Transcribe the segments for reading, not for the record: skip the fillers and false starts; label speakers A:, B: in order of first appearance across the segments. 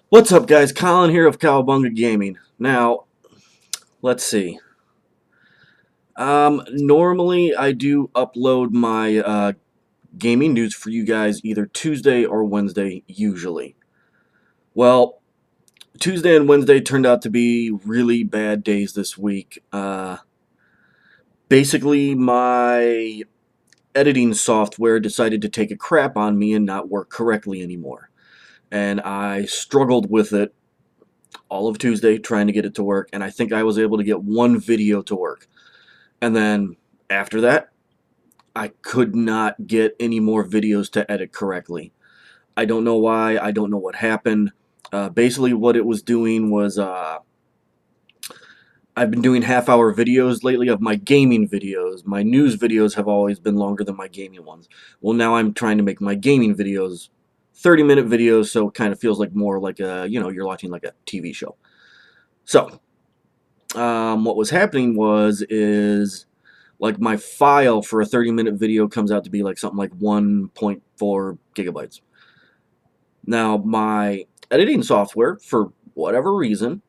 A: What's up, guys? Colin here of Cowabunga Gaming. Now, let's see. Normally I do upload my gaming news for you guys either Tuesday or Wednesday, usually. Well, Tuesday and Wednesday turned out to be really bad days this week. Basically, my editing software decided to take a crap on me and not work correctly anymore. And I struggled with it all of Tuesday trying to get it to work, and I think I was able to get one video to work. And then after that, I could not get any more videos to edit correctly. I don't know why. I don't know what happened. Basically, what it was doing was I've been doing half-hour videos lately of my gaming videos. My news videos have always been longer than my gaming ones. Well, now I'm trying to make my gaming videos 30-minute videos, so it kind of feels like more like you're watching like a TV show. So, what was happening is like my file for a 30-minute video comes out to be like something like 1.4 gigabytes. Now, my editing software, for whatever reason,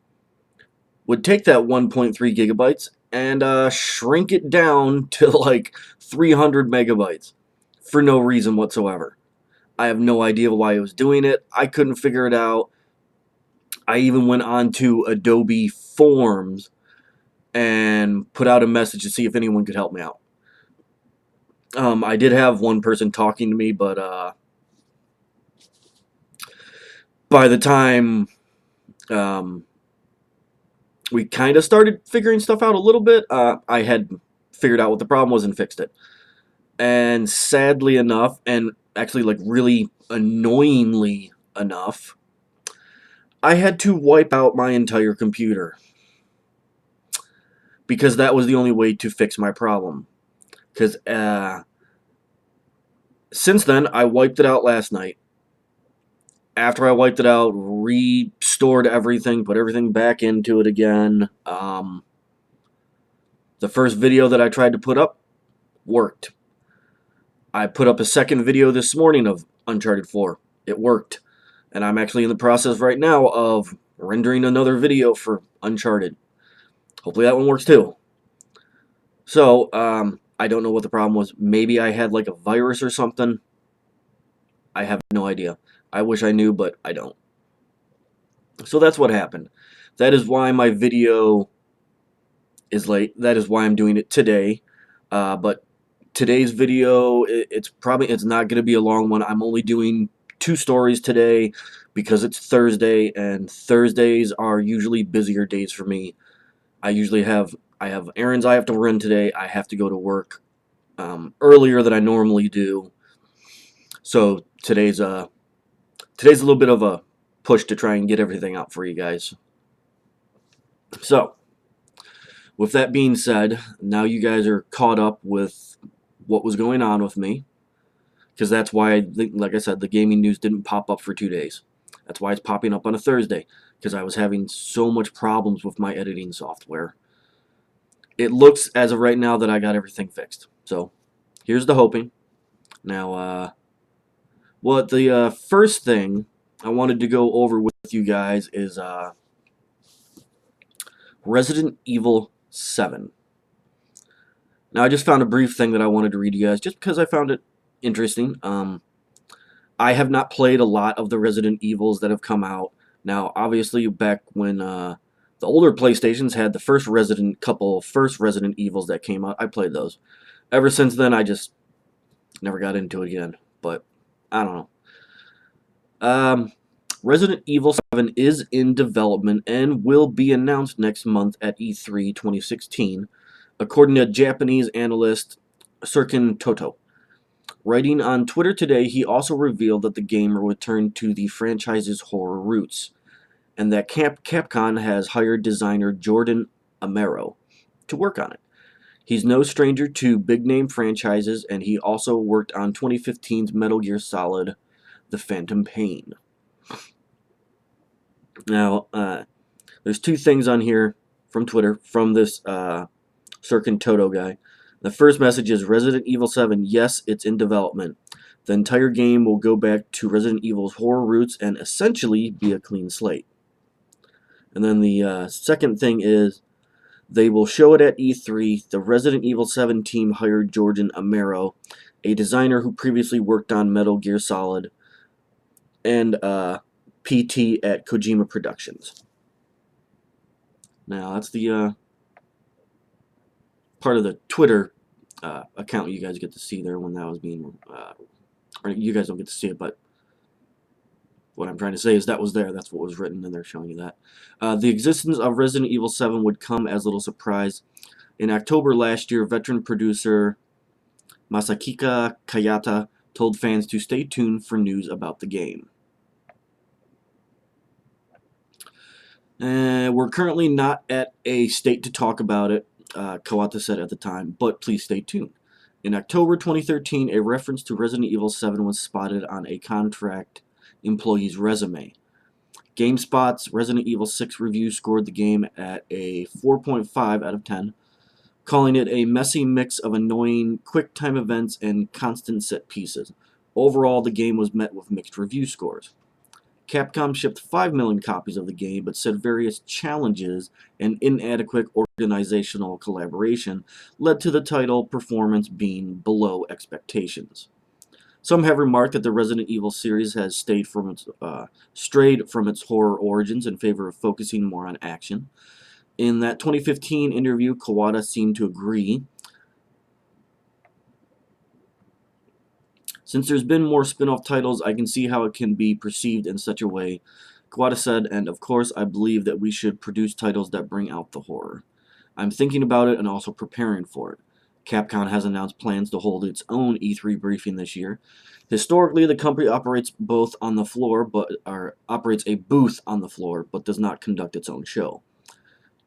A: would take that 1.3 gigabytes and shrink it down to like 300 megabytes for no reason whatsoever. I have no idea why it was doing it. I couldn't figure it out. I even went on to Adobe Forms and put out a message to see if anyone could help me out. I did have one person talking to me, but by the time um, we kind of started figuring stuff out a little bit, I had figured out what the problem was and fixed it. And sadly enough, and actually like really annoyingly enough, I had to wipe out my entire computer because that was the only way to fix my problem. Because since then, I wiped it out last night. After I wiped it out, restored everything, put everything back into it again. The first video that I tried to put up worked. I put up a second video this morning of Uncharted 4. It worked. And I'm actually in the process right now of rendering another video for Uncharted. Hopefully that one works too. So, I don't know what the problem was. Maybe I had like a virus or something. I have no idea. I wish I knew, but I don't. So that's what happened. That is why my video is late. That is why I'm doing it today. But today's video, it's not going to be a long one. I'm only doing 2 stories today because it's Thursday, and Thursdays are usually busier days for me. I have errands I have to run today. I have to go to work earlier than I normally do. So today's a little bit of a push to try and get everything out for you guys. So, with that being said, now you guys are caught up with what was going on with me, because that's why, like I said, the gaming news didn't pop up for 2 days. That's why it's popping up on a Thursday, because I was having so much problems with my editing software. It looks, as of right now, that I got everything fixed. So, here's the hoping. Now, the first thing I wanted to go over with you guys is Resident Evil 7. Now, I just found a brief thing that I wanted to read to you guys, just because I found it interesting. I have not played a lot of the Resident Evils that have come out. Now, obviously, back when the older PlayStations had the first Resident Evils that came out, I played those. Ever since then, I just never got into it again. But I don't know. Resident Evil 7 is in development and will be announced next month at E3 2016, according to Japanese analyst Serkin Toto. Writing on Twitter today, he also revealed that the game will return to the franchise's horror roots, and that Capcom has hired designer Jordan Amaro to work on it. He's no stranger to big-name franchises, and he also worked on 2015's Metal Gear Solid: The Phantom Pain. Now, there's 2 things on here from Twitter from this Serkin Toto guy. The first message is Resident Evil 7, yes, it's in development. The entire game will go back to Resident Evil's horror roots and essentially be a clean slate. And then the second thing is they will show it at E3. The Resident Evil 7 team hired Jordan Amaro, a designer who previously worked on Metal Gear Solid, and PT at Kojima Productions. Now, that's the part of the Twitter account you guys get to see there when that was being... or you guys don't get to see it, but what I'm trying to say is that was there. That's what was written, and they're showing you that. The existence of Resident Evil 7 would come as little surprise. In October last year, veteran producer Masakika Kayata told fans to stay tuned for news about the game. We're currently not at a state to talk about it, Kawata said at the time, but please stay tuned. In October 2013, a reference to Resident Evil 7 was spotted on a contract employee's resume. GameSpot's Resident Evil 6 review scored the game at a 4.5 out of 10, calling it a messy mix of annoying quick-time events and constant set pieces. Overall, the game was met with mixed review scores. Capcom shipped 5 million copies of the game, but said various challenges and inadequate organizational collaboration led to the title performance being below expectations. Some have remarked that the Resident Evil series has strayed from its horror origins in favor of focusing more on action. In that 2015 interview, Kawata seemed to agree. Since there's been more spin-off titles, I can see how it can be perceived in such a way, Kawata said, and of course I believe that we should produce titles that bring out the horror. I'm thinking about it and also preparing for it. Capcom has announced plans to hold its own E3 briefing this year. Historically, the company operates a booth on the floor, but does not conduct its own show.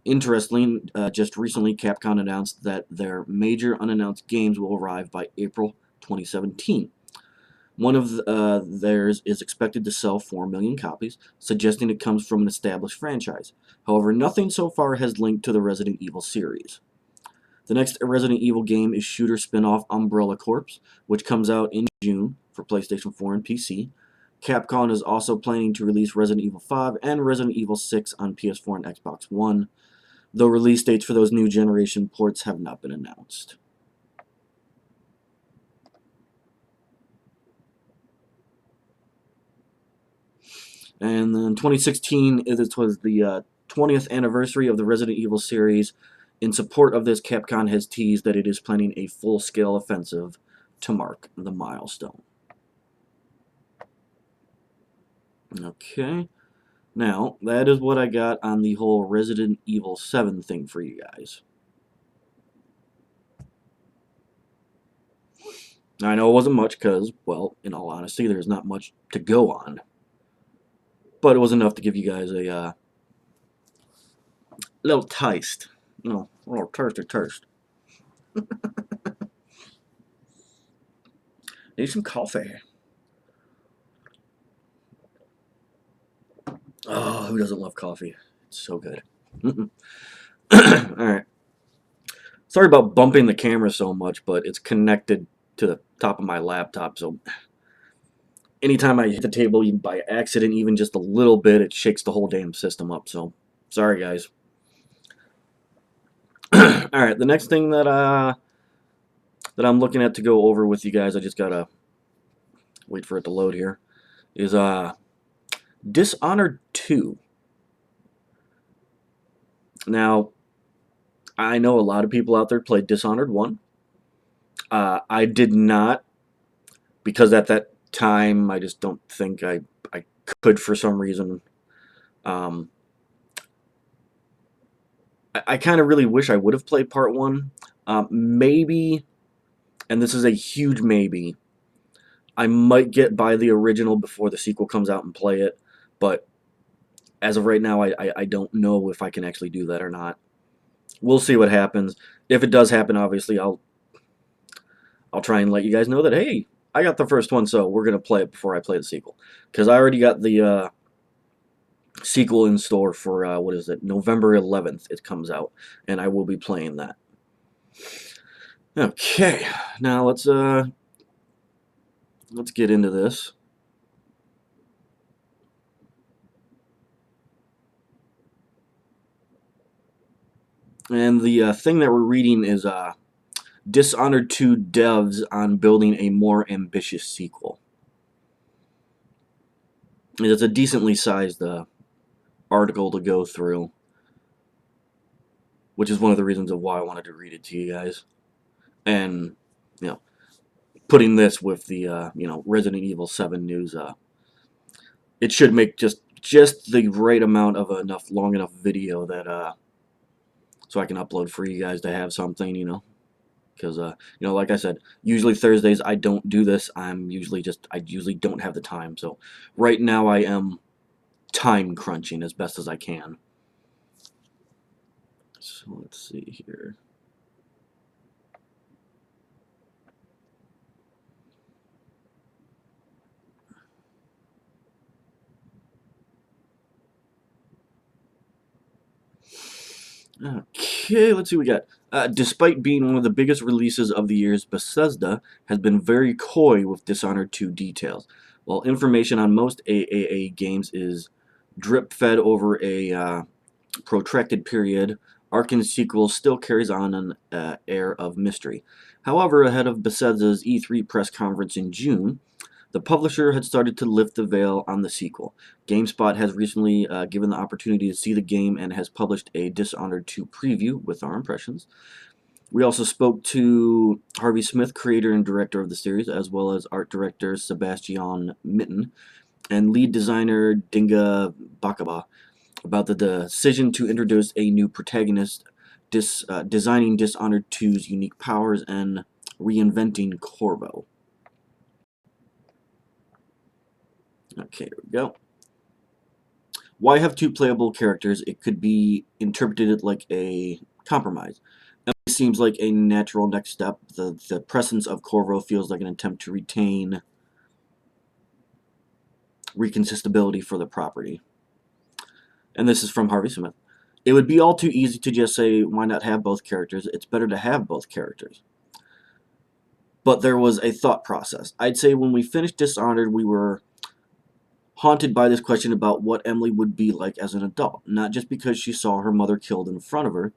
A: Interestingly, just recently, Capcom announced that their major unannounced games will arrive by April 2017. One of theirs is expected to sell 4 million copies, suggesting it comes from an established franchise. However, nothing so far has linked to the Resident Evil series. The next Resident Evil game is shooter spin-off Umbrella Corps, which comes out in June for PlayStation 4 and PC. Capcom is also planning to release Resident Evil 5 and Resident Evil 6 on PS4 and Xbox One, though release dates for those new generation ports have not been announced. And then 2016, this was the 20th anniversary of the Resident Evil series. In support of this, Capcom has teased that it is planning a full-scale offensive to mark the milestone. Okay, now that is what I got on the whole Resident Evil 7 thing for you guys. I know it wasn't much because, well, in all honesty, there's not much to go on. But it was enough to give you guys a little taste. You know, a little thirst. Need some coffee. Oh, who doesn't love coffee? It's so good. Alright. Sorry about bumping the camera so much, but it's connected to the top of my laptop, so anytime I hit the table even by accident, even just a little bit, it shakes the whole damn system up, so sorry guys. Alright, the next thing that I'm looking at to go over with you guys, I just gotta wait for it to load here, is Dishonored 2. Now, I know a lot of people out there played Dishonored 1. I did not, because at that time, I just don't think I could for some reason. I kind of really wish I would have played part 1. Maybe, and this is a huge maybe, I might get by the original before the sequel comes out and play it, but as of right now, I don't know if I can actually do that or not. We'll see what happens. If it does happen, obviously, I'll try and let you guys know that, hey, I got the first one, so we're going to play it before I play the sequel. Because I already got the sequel in store for, what is it, November 11th it comes out, and I will be playing that. Okay, now let's let's get into this. And the thing that we're reading is Dishonored 2 devs on building a more ambitious sequel. It's a decently sized article to go through, which is one of the reasons of why I wanted to read it to you guys. And, you know, putting this with the, Resident Evil 7 news, it should make just the right amount of long enough video that, so I can upload for you guys to have something, because like I said, usually Thursdays I don't do this. I usually don't have the time. So right now I am time crunching as best as I can. So let's see here. Okay, let's see what we got. Despite being one of the biggest releases of the years, Bethesda has been very coy with Dishonored 2 details. While information on most AAA games is drip-fed over a protracted period, Arkane's sequel still carries on an air of mystery. However, ahead of Bethesda's E3 press conference in June, the publisher had started to lift the veil on the sequel. GameSpot has recently given the opportunity to see the game and has published a Dishonored 2 preview with our impressions. We also spoke to Harvey Smith, creator and director of the series, as well as art director Sebastian Mitten and lead designer Dinga Bakaba about the decision to introduce a new protagonist, designing Dishonored 2's unique powers and reinventing Corvo. Okay, here we go. Why have two playable characters? It could be interpreted like a compromise. It seems like a natural next step. The presence of Corvo feels like an attempt to retain reconsistibility for the property. And this is from Harvey Smith. It would be all too easy to just say, why not have both characters? It's better to have both characters. But there was a thought process. I'd say when we finished Dishonored, we were haunted by this question about what Emily would be like as an adult. Not just because she saw her mother killed in front of her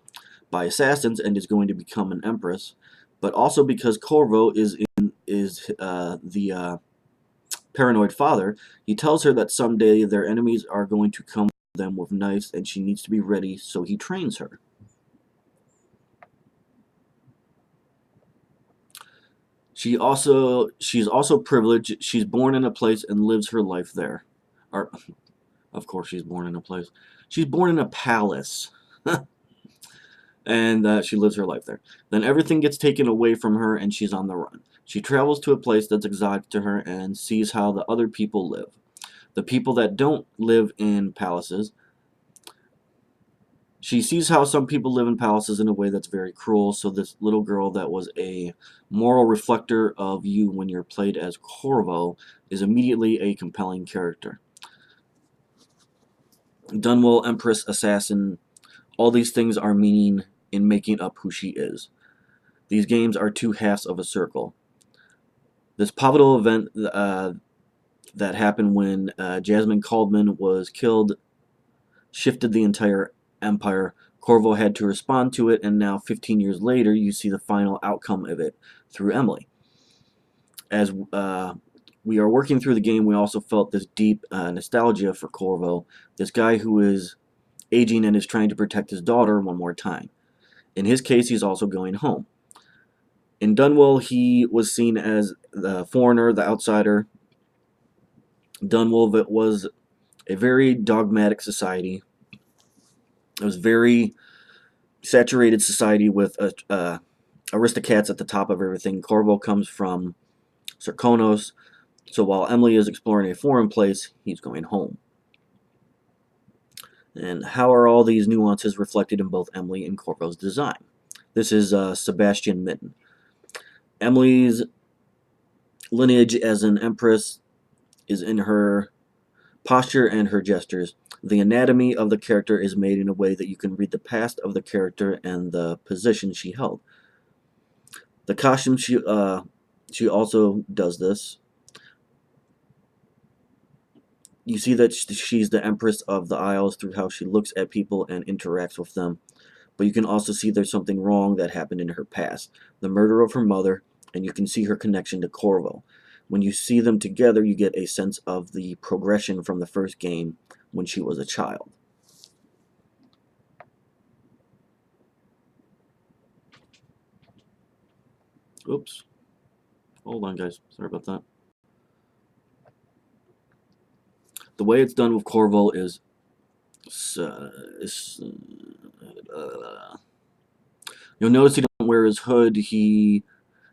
A: by assassins and is going to become an empress, but also because Corvo is the paranoid father. He tells her that someday their enemies are going to come for them with knives and she needs to be ready, so he trains her. She's also privileged. She's born in a place and lives her life there. Or, of course, she's born in a place. She's born in a palace. And she lives her life there. Then everything gets taken away from her and she's on the run. She travels to a place that's exotic to her and sees how the other people live. The people that don't live in palaces. She sees how some people live in palaces in a way that's very cruel, so this little girl that was a moral reflector of you when you're played as Corvo is immediately a compelling character. Dunwell, Empress, Assassin, all these things are meaning in making up who she is. These games are two halves of a circle. This pivotal event that happened when Jasmine Caldman was killed shifted the entire empire. Corvo had to respond to it, and now 15 years later, you see the final outcome of it through Emily. As we are working through the game, we also felt this deep nostalgia for Corvo, this guy who is aging and is trying to protect his daughter one more time. In his case, he's also going home. In Dunwell, he was seen as the foreigner, the outsider. Dunwell was a very dogmatic society. It was very saturated society with aristocrats at the top of everything. Corvo comes from Sarkonos, so while Emily is exploring a foreign place, he's going home. And how are all these nuances reflected in both Emily and Corvo's design? This is Sebastian Mitten. Emily's lineage as an empress is in her posture and her gestures. The anatomy of the character is made in a way that you can read the past of the character and the position she held. The costume, she also does this. You see that she's the Empress of the Isles through how she looks at people and interacts with them. But you can also see there's something wrong that happened in her past. The murder of her mother, and you can see her connection to Corvo. When you see them together, you get a sense of the progression from the first game when she was a child. Oops. Hold on, guys. Sorry about that. The way it's done with Corvo is you'll notice he doesn't wear his hood. He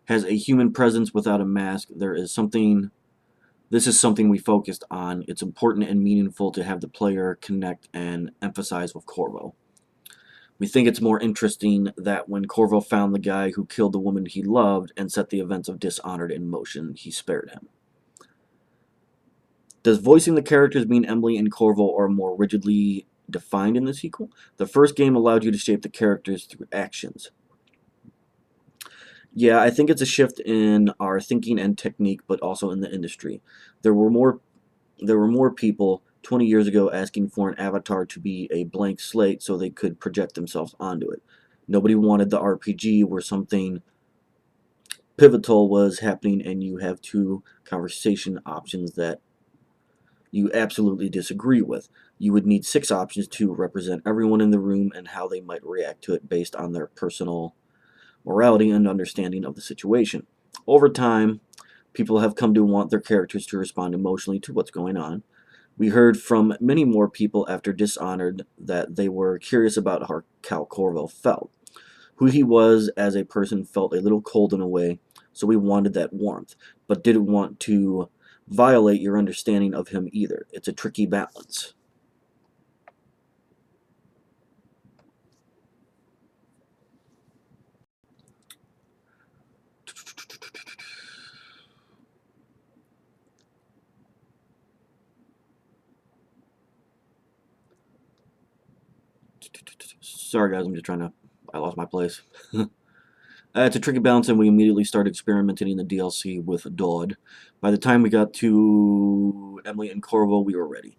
A: has a human presence without a mask. This is something we focused on. It's important and meaningful to have the player connect and emphasize with Corvo. We think it's more interesting that when Corvo found the guy who killed the woman he loved and set the events of Dishonored in motion, he spared him. Does voicing the characters mean Emily and Corvo are more rigidly defined in the sequel? The first game allowed you to shape the characters through actions. Yeah, I think it's a shift in our thinking and technique, but also in the industry. There were more people 20 years ago asking for an avatar to be a blank slate so they could project themselves onto it. Nobody wanted the RPG where something pivotal was happening and you have two conversation options that you absolutely disagree with. You would need 6 options to represent everyone in the room and how they might react to it based on their personal morality and understanding of the situation. Over time, people have come to want their characters to respond emotionally to what's going on. We heard from many more people after Dishonored that they were curious about how Cal Corvo felt. Who he was as a person felt a little cold in a way, so we wanted that warmth, but didn't want to violate your understanding of him either. It's a tricky balance. Sorry guys, I'm just trying to... I lost my place. It's a tricky balance, and we immediately started experimenting in the DLC with Dodd. By the time we got to Emily and Corvo, we were ready.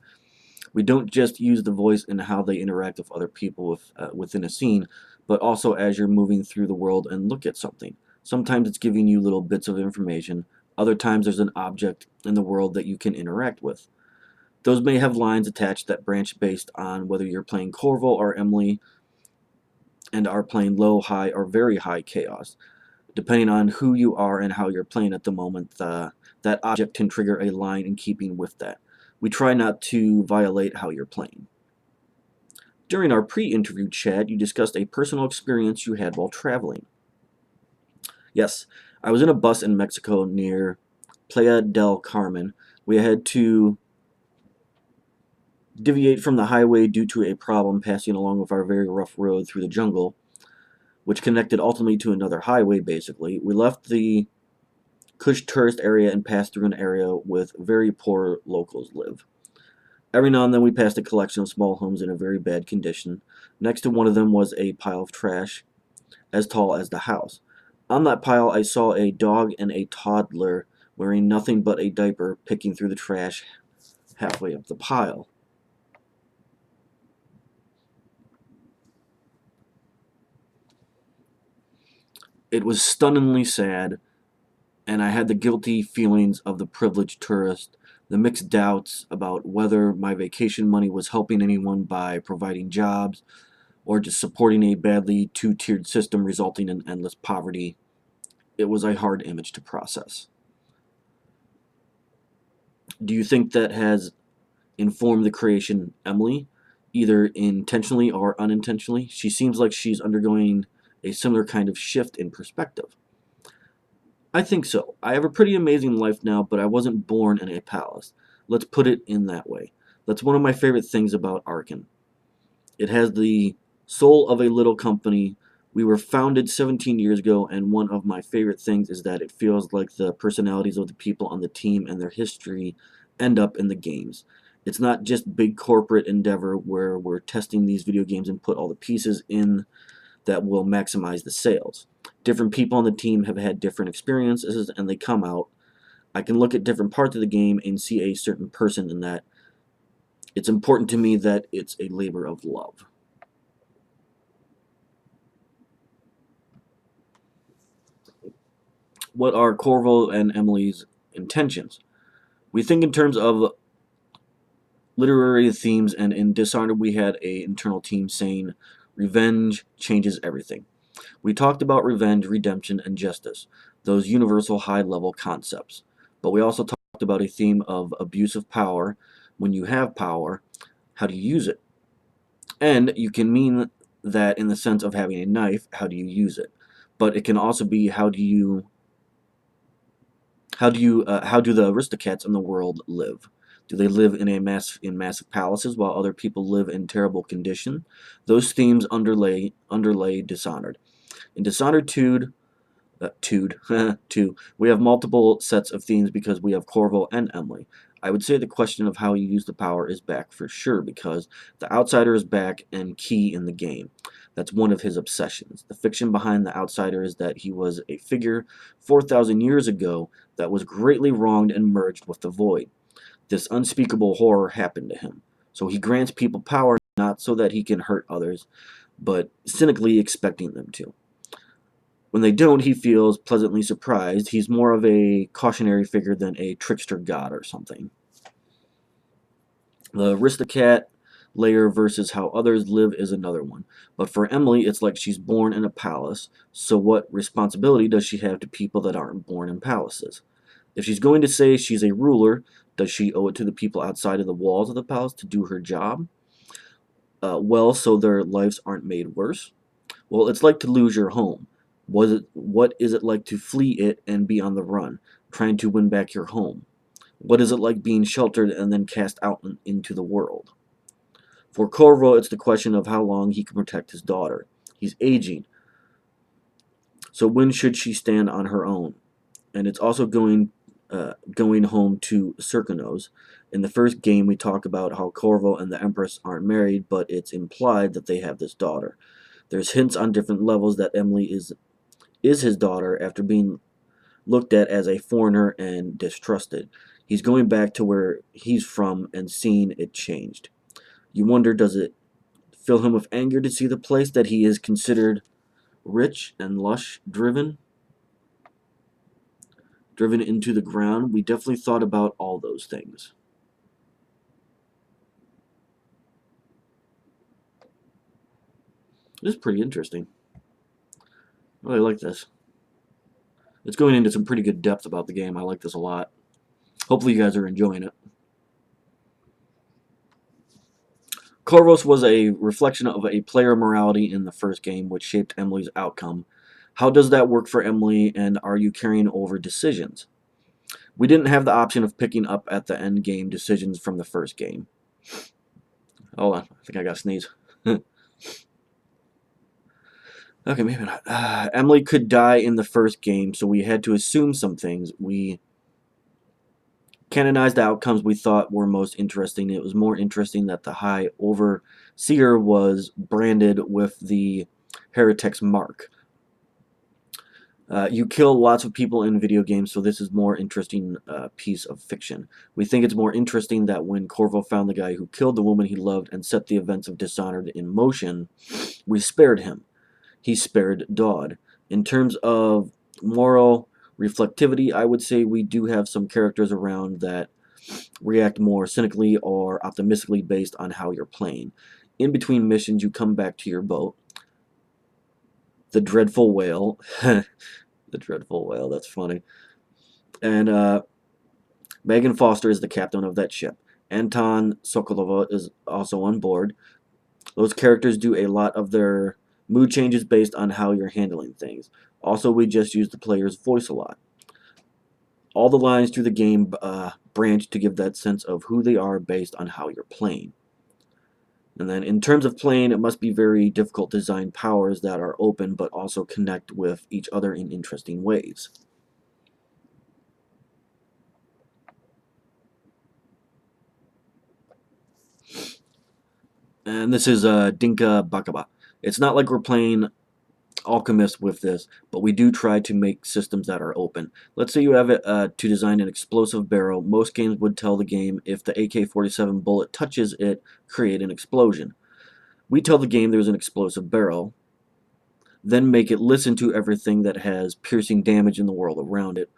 A: We don't just use the voice in how they interact with other people within a scene, but also as you're moving through the world and look at something. Sometimes it's giving you little bits of information. Other times there's an object in the world that you can interact with. Those may have lines attached that branch based on whether you're playing Corvo or Emily and are playing low, high, or very high chaos. Depending on who you are and how you're playing at the moment, that object can trigger a line in keeping with that. We try not to violate how you're playing. During our pre-interview chat, you discussed a personal experience you had while traveling. Yes, I was in a bus in Mexico near Playa del Carmen. We had to deviate from the highway due to a problem passing along with our very rough road through the jungle, which connected ultimately to another highway, basically. We left the Kush tourist area and passed through an area with very poor locals live. Every now and then we passed a collection of small homes in a very bad condition. Next to one of them was a pile of trash as tall as the house. On that pile I saw a dog and a toddler wearing nothing but a diaper picking through the trash halfway up the pile. It was stunningly sad, and I had the guilty feelings of the privileged tourist, the mixed doubts about whether my vacation money was helping anyone by providing jobs or just supporting a badly two-tiered system resulting in endless poverty. It was a hard image to process. Do you think that has informed the creation Emily, either intentionally or unintentionally? She seems like she's undergoing a similar kind of shift in perspective. I think so. I have a pretty amazing life now, but I wasn't born in a palace. Let's put it in that way. That's one of my favorite things about Arkan. It has the soul of a little company. We were founded 17 years ago, and one of my favorite things is that it feels like the personalities of the people on the team and their history end up in the games. It's not just big corporate endeavor where we're testing these video games and put all the pieces in that will maximize the sales. Different people on the team have had different experiences and they come out. I can look at different parts of the game and see a certain person in that It's important to me that it's a labor of love. What are Corvo and Emily's intentions? We think in terms of literary themes, and in Dishonored we had a internal team saying revenge changes everything. We talked about revenge, redemption, and justice, those universal high-level concepts. But we also talked about a theme of abuse of power. When you have power, how do you use it? And you can mean that in the sense of having a knife, how do you use it? But it can also be how do the Aristocats in the world live? Do they live in massive palaces while other people live in terrible condition? Those themes underlay Dishonored. In Dishonored 2, 2, we have multiple sets of themes because we have Corvo and Emily. I would say the question of how you use the power is back for sure because the Outsider is back and key in the game. That's one of his obsessions. The fiction behind the Outsider is that he was a figure 4,000 years ago that was greatly wronged and merged with the void. This unspeakable horror happened to him. So he grants people power not so that he can hurt others, but cynically expecting them to. When they don't, he feels pleasantly surprised. He's more of a cautionary figure than a trickster god or something. The Aristocat layer versus how others live is another one. But for Emily, it's like she's born in a palace, so what responsibility does she have to people that aren't born in palaces? If she's going to say she's a ruler, does she owe it to the people outside of the walls of the palace to do her job? Well, so their lives aren't made worse? Well, it's like to lose your home. What is it like to flee it and be on the run, trying to win back your home? What is it like being sheltered and then cast out into the world? For Corvo, it's the question of how long he can protect his daughter. He's aging, so when should she stand on her own? And it's also going home to Circanos. In the first game, we talk about how Corvo and the Empress aren't married, but it's implied that they have this daughter. There's hints on different levels that Emily is his daughter after being looked at as a foreigner and distrusted. He's going back to where he's from and seeing it changed. You wonder, does it fill him with anger to see the place that he is considered rich and lush driven into the ground? We definitely thought about all those things. This is pretty interesting. I really like this. It's going into some pretty good depth about the game. I like this a lot. Hopefully you guys are enjoying it. Corvos was a reflection of a player morality in the first game, which shaped Emily's outcome. How does that work for Emily, and are you carrying over decisions? We didn't have the option of picking up at the end game decisions from the first game. Hold on, I think I got to sneeze. Okay, maybe not. Emily could die in the first game, so we had to assume some things. We canonized the outcomes we thought were most interesting. It was more interesting that the High Overseer was branded with the Heretic's mark. You kill lots of people in video games, so this is more interesting piece of fiction. We think it's more interesting that when Corvo found the guy who killed the woman he loved and set the events of Dishonored in motion, we spared him. He spared Dodd. In terms of moral reflectivity, I would say we do have some characters around that react more cynically or optimistically based on how you're playing. In between missions, you come back to your boat. The Dreadful Whale. The Dreadful Whale, that's funny. And Megan Foster is the captain of that ship. Anton Sokolova is also on board. Those characters do a lot of their mood changes based on how you're handling things. Also, we just use the player's voice a lot. All the lines through the game branch to give that sense of who they are based on how you're playing. And then in terms of playing, it must be very difficult to design powers that are open but also connect with each other in interesting ways. And this is Dinka Bakaba. It's not like we're playing alchemists with this, but we do try to make systems that are open. Let's say you have it to design an explosive barrel. Most games would tell the game if the AK-47 bullet touches it, create an explosion. We tell the game there's an explosive barrel, then make it listen to everything that has piercing damage in the world around it,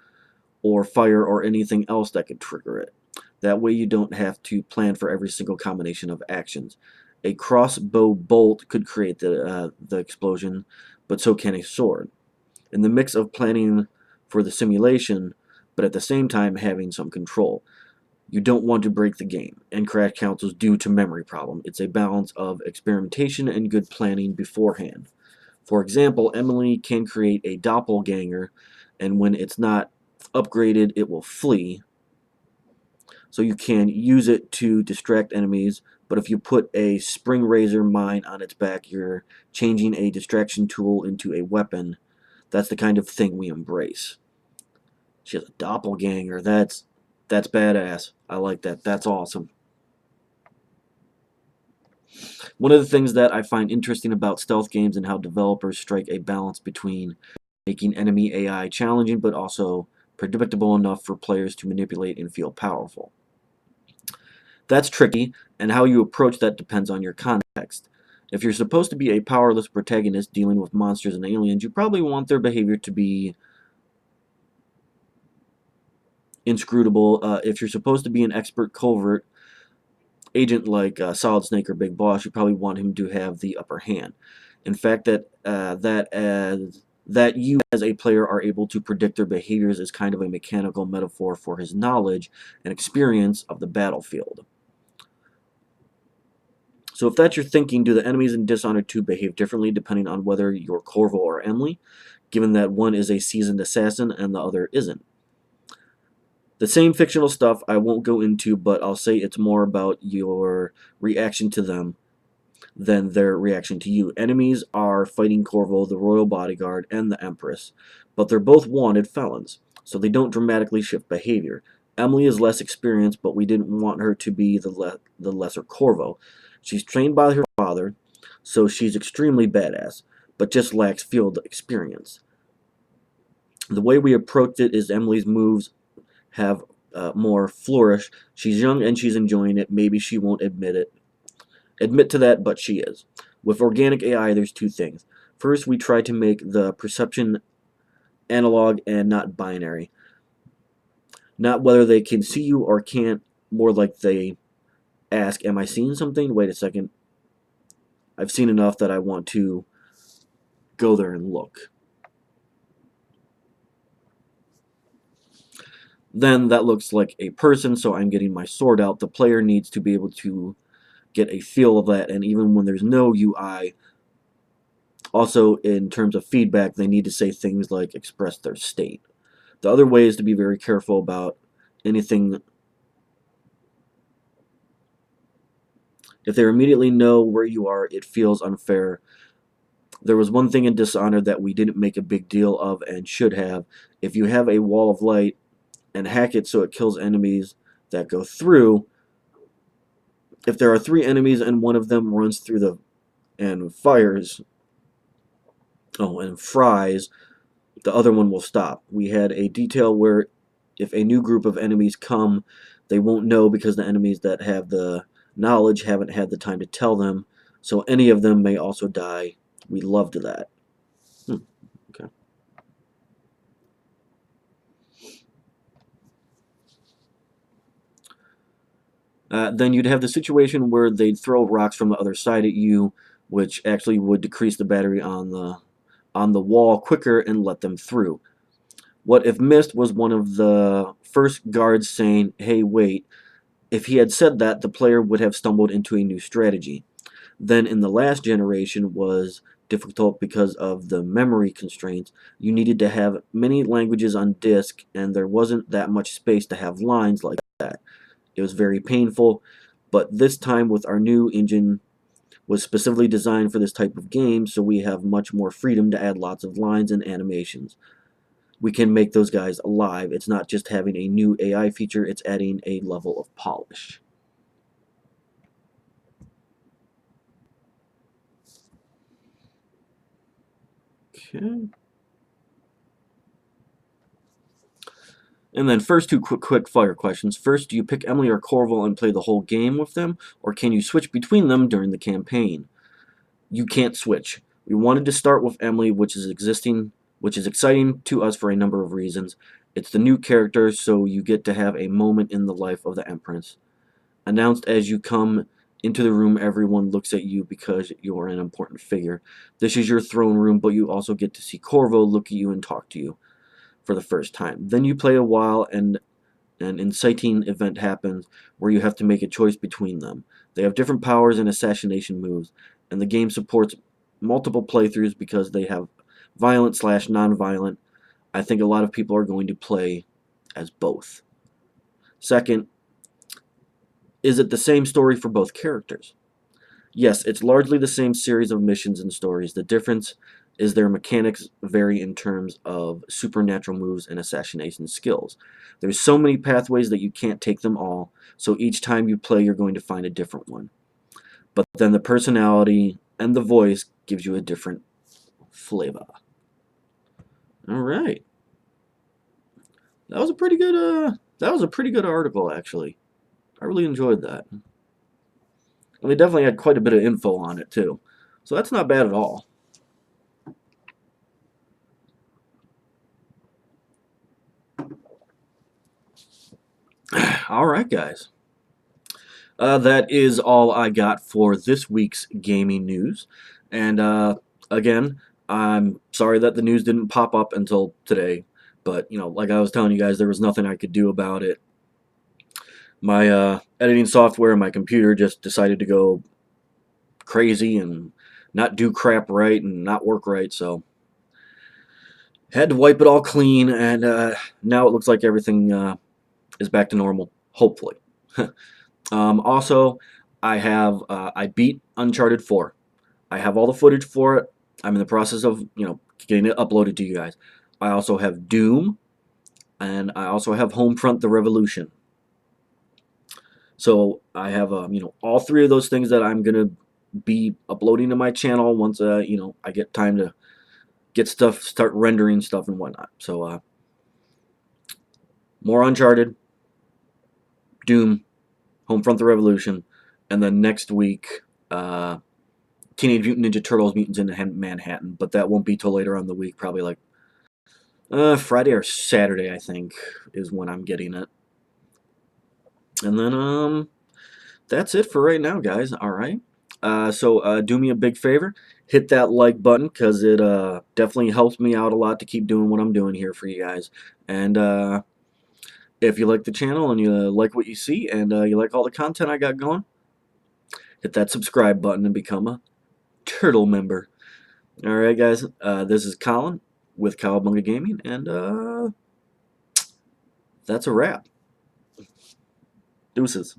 A: or fire or anything else that could trigger it. That way you don't have to plan for every single combination of actions. A crossbow bolt could create the explosion, but so can a sword. In the mix of planning for the simulation, but at the same time having some control. You don't want to break the game, and crash counts is due to memory problem. It's a balance of experimentation and good planning beforehand. For example, Emily can create a doppelganger, and when it's not upgraded, it will flee. So you can use it to distract enemies, but if you put a spring razor mine on its back, you're changing a distraction tool into a weapon. That's the kind of thing we embrace. She has a doppelganger. That's badass. I like that. That's awesome. One of the things that I find interesting about stealth games and how developers strike a balance between making enemy AI challenging but also predictable enough for players to manipulate and feel powerful. That's tricky, and how you approach that depends on your context. If you're supposed to be a powerless protagonist dealing with monsters and aliens, you probably want their behavior to be inscrutable. If you're supposed to be an expert covert agent like Solid Snake or Big Boss, you probably want him to have the upper hand. In fact, that you as a player are able to predict their behaviors is kind of a mechanical metaphor for his knowledge and experience of the battlefield. So if that's your thinking, do the enemies in Dishonored 2 behave differently depending on whether you're Corvo or Emily, given that one is a seasoned assassin and the other isn't? The same fictional stuff I won't go into, but I'll say it's more about your reaction to them than their reaction to you. Enemies are fighting Corvo, the royal bodyguard, and the Empress, but they're both wanted felons, so they don't dramatically shift behavior. Emily is less experienced, but we didn't want her to be the lesser Corvo. She's trained by her father, so she's extremely badass, but just lacks field experience. The way we approached it is Emily's moves have more flourish. She's young and she's enjoying it. Maybe she won't admit to that, but she is. With organic AI, there's two things. First, we try to make the perception analog and not binary. Not whether they can see you or can't, more like they ask, am I seeing something? Wait a second. I've seen enough that I want to go there and look. Then that looks like a person, so I'm getting my sword out. The player needs to be able to get a feel of that, and even when there's no UI, also in terms of feedback, they need to say things like express their state. The other way is to be very careful about anything. If they immediately know where you are, it feels unfair. There was one thing in Dishonored that we didn't make a big deal of and should have. If you have a wall of light and hack it so it kills enemies that go through, if there are three enemies and one of them runs through and fires, and fries, the other one will stop. We had a detail where if a new group of enemies come, they won't know because the enemies that have the knowledge haven't had the time to tell them, so any of them may also die. We loved that. Okay. Then you'd have the situation where they'd throw rocks from the other side at you, which actually would decrease the battery on the wall quicker and let them through. What if missed was one of the first guards saying, "Hey, wait." If he had said that, the player would have stumbled into a new strategy. Then in the last generation was difficult because of the memory constraints. You needed to have many languages on disk, and there wasn't that much space to have lines like that. It was very painful, but this time with our new engine was specifically designed for this type of game, so we have much more freedom to add lots of lines and animations. We can make those guys alive. It's not just having a new AI feature, it's adding a level of polish. Okay. And then first two quick fire questions. First, do you pick Emily or Corval and play the whole game with them, or can you switch between them during the campaign? You can't switch. We wanted to start with Emily, which is exciting to us for a number of reasons. It's the new character, so you get to have a moment in the life of the Empress. Announced as you come into the room, everyone looks at you because you're an important figure. This is your throne room, but you also get to see Corvo look at you and talk to you for the first time. Then you play a while, and an inciting event happens where you have to make a choice between them. They have different powers and assassination moves, and the game supports multiple playthroughs because they have violent slash non-violent. I think a lot of people are going to play as both. Second, is it the same story for both characters? Yes, it's largely the same series of missions and stories. The difference is their mechanics vary in terms of supernatural moves and assassination skills. There's so many pathways that you can't take them all, so each time you play you're going to find a different one. But then the personality and the voice gives you a different flavor. Alright. That was a pretty good article, actually. I really enjoyed that. And they definitely had quite a bit of info on it too. So that's not bad at all. Alright, guys. That is all I got for this week's gaming news. And again, I'm sorry that the news didn't pop up until today. But, you know, like I was telling you guys, there was nothing I could do about it. My editing software and my computer just decided to go crazy and not do crap right and not work right. So, had to wipe it all clean. And now it looks like everything is back to normal, hopefully. Also, I beat Uncharted 4. I have all the footage for it. I'm in the process of, getting it uploaded to you guys. I also have Doom, and I also have Homefront: The Revolution. So I have, all three of those things that I'm gonna be uploading to my channel once, I get time to get stuff, start rendering stuff and whatnot. So more Uncharted, Doom, Homefront: The Revolution, and then next week, Teenage Mutant Ninja Turtles: Mutants in Manhattan, but that won't be till later on the week, probably like Friday or Saturday, I think, is when I'm getting it. And then that's it for right now, guys. All right. So do me a big favor, hit that like button because it definitely helps me out a lot to keep doing what I'm doing here for you guys. And if you like the channel and you like what you see and you like all the content I got going, hit that subscribe button and become a Turtle member. Alright guys, this is Colin with Cowabunga Gaming, and that's a wrap. Deuces.